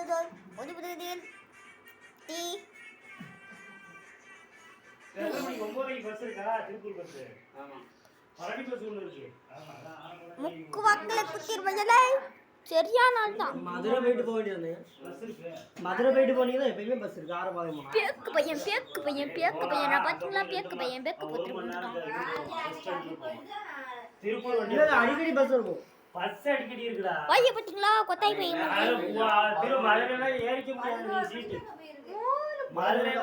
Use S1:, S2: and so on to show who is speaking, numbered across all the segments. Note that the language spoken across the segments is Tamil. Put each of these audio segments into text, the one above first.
S1: ஒன்று புதியதில் டீ
S2: 9 பஸ் இருக்கா திருப்பூர் பஸ். ஆமா பழனி பஸ் ஒன்று இருக்கு.
S1: முக்கு வாக்கில் குத்திர் பஞ்சலை சரியான ஆள் தான்.
S3: மதுரை போயிட்டு போக வேண்டியது. மதுரை போயிட்டு போனீங்கன்னா எப்பயுமே பஸ் இருக்கு. ஆறு பாகம்
S1: பேக்கு பையன் நான் பார்த்தீங்களா? பேக்கு பையன்
S2: திருப்பூர்
S3: அடிக்கடி பஸ் இருக்கும்.
S2: பஸ் அடிக்கடி இருக்குடா.
S1: பைய பார்த்தீங்களா? கொத்தாய் பையன்
S2: மதுரையில ஏறிக்க முடியாது சீட்டு. மதுரையில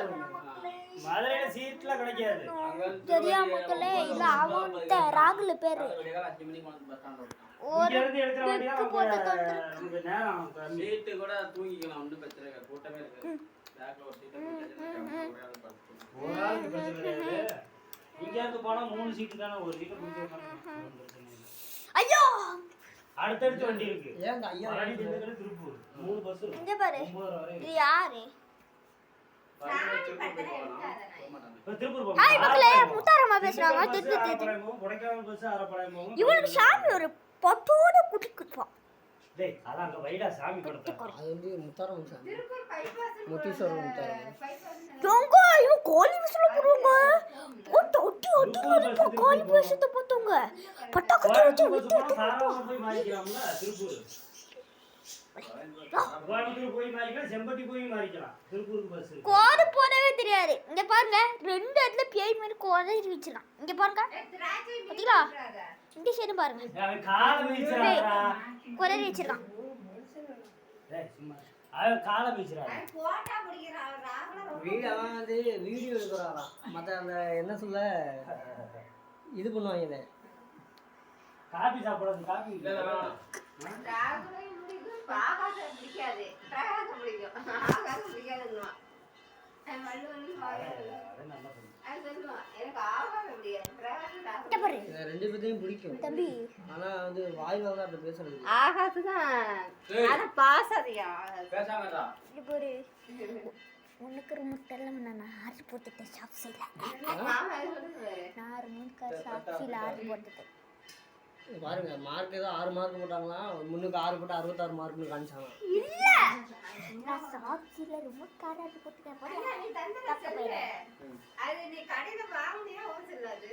S2: சீட்ல கிடைக்காது.
S1: சரியா மக்களே? இல்ல அவன் ராகுல பேரு ஒரு பெக்கு போட்டு
S2: நமக்கு நேரம்
S4: சீட்டு கூட தூங்கிக்கலாம். ஒன்றும் பிரச்சனை இல்லை. கூட்டமே இருக்கு. பேக்ல ஒரு சீட்டை
S2: ஒரு ஆளுக்கு பிரச்சனை கிடையாது. இங்க இருந்து போனா 3 சீட்டு தானே. ஒரு சீட்டை பிடிச்சி
S1: ஐயோ
S2: அடுத்தடுத்து வண்டி இருக்கு.
S3: ஏங்க ஐயா
S2: திருப்பூர் 3 பஸ் இருக்கு.
S1: இங்க பாரு. இது யாரு? ஹாய் மக்களே, முத்தாரம்மா பேசுறாங்க.
S2: கொடைக்கானல் பஸ் அரப்பாளையம்.
S1: இவனுக்கு சாமி ஒரு பட்டோட குடிக்குவான்.
S2: டேய் அத அங்க வைடா சாமி படத்தை.
S3: அது வந்து முத்தாரம் சாமி. முத்தீஸ்வரர் முத்தாரம்.
S1: ஜோங்க இவன் கோலி விசில போடுவாங்க. போட்டு ஒட்டி கோலி விசில போடுவாங்க. பட்டாக்கு வச்சு
S2: போய் மாறிக்கலாம்ல திருப்பூர். கோயம்புத்தூர் போய் மாறிக்கலாம், செம்பட்டி போய் மாறிக்கலாம். திருப்பூருக்கு பஸ்
S1: கோடு போடவே தெரியாது. இங்க பாருங்க, ரெண்டு இடத்துல பேய் மாதிரி கோடை வச்சிருக்கான். இங்க பாருங்க பாத்தீங்களா? இந்த சைடு பாருங்க,
S2: அவன் கால மீச்சறாடா.
S1: கோடை வச்சிருக்கான்.
S2: டேய் சும்மா அவன் கால மீச்சறாடா.
S5: போட்டா பிடிக்கறான்.
S3: வீடியோ வந்து வீடியோ எடுக்கறாராம். மத்த அந்த என்ன சொல்ல இது பண்ணுவாங்க.
S2: காபி சாப்பிடுறது காபி இல்ல.
S5: ராகுலை முடிக்கு பாகாத பிடிக்காது. பிரகாச பிடிக்கும். ஆகாத பிடிக்காதுன்னுவான். வள்ளுவனி வாயால. அது சொல்லுவான். எனக்கு ஆகாத பிடிக்காது. பிரகாச
S1: பாரு.
S3: ரெண்டு பேத்தையும் பிடிக்கும்
S1: தம்பி.
S3: ஆனா வந்து வாயில தான் அப்படி பேசுறது.
S5: ஆகாது தான். அத பாசாதியா.
S4: பேசாமடா.
S1: இது பாரு. உனக்கு முட்டெல்லாம் நான் ஆறு போட்டுட்டு சாப்பிடல.
S5: மாமா சொல்லுது.
S1: நான் முன்க சாப்பிடல ஆறு போட்டுட்டு.
S3: பாருங்க, மார்க் ஏதோ 6 மார்க் போட்டாங்களா, முன்னுக்கு 6 போட்டு 66 மார்க்னு காமிச்சாங்க.
S1: இல்ல நான் சாப்பிடல ரொம்ப காராட்டு போட்டுட்டேன்.
S5: அண்ணா நீ தந்தல சொல்லு. அது நீ கடையில வாங்குனியா ஹோல்சேல் அது?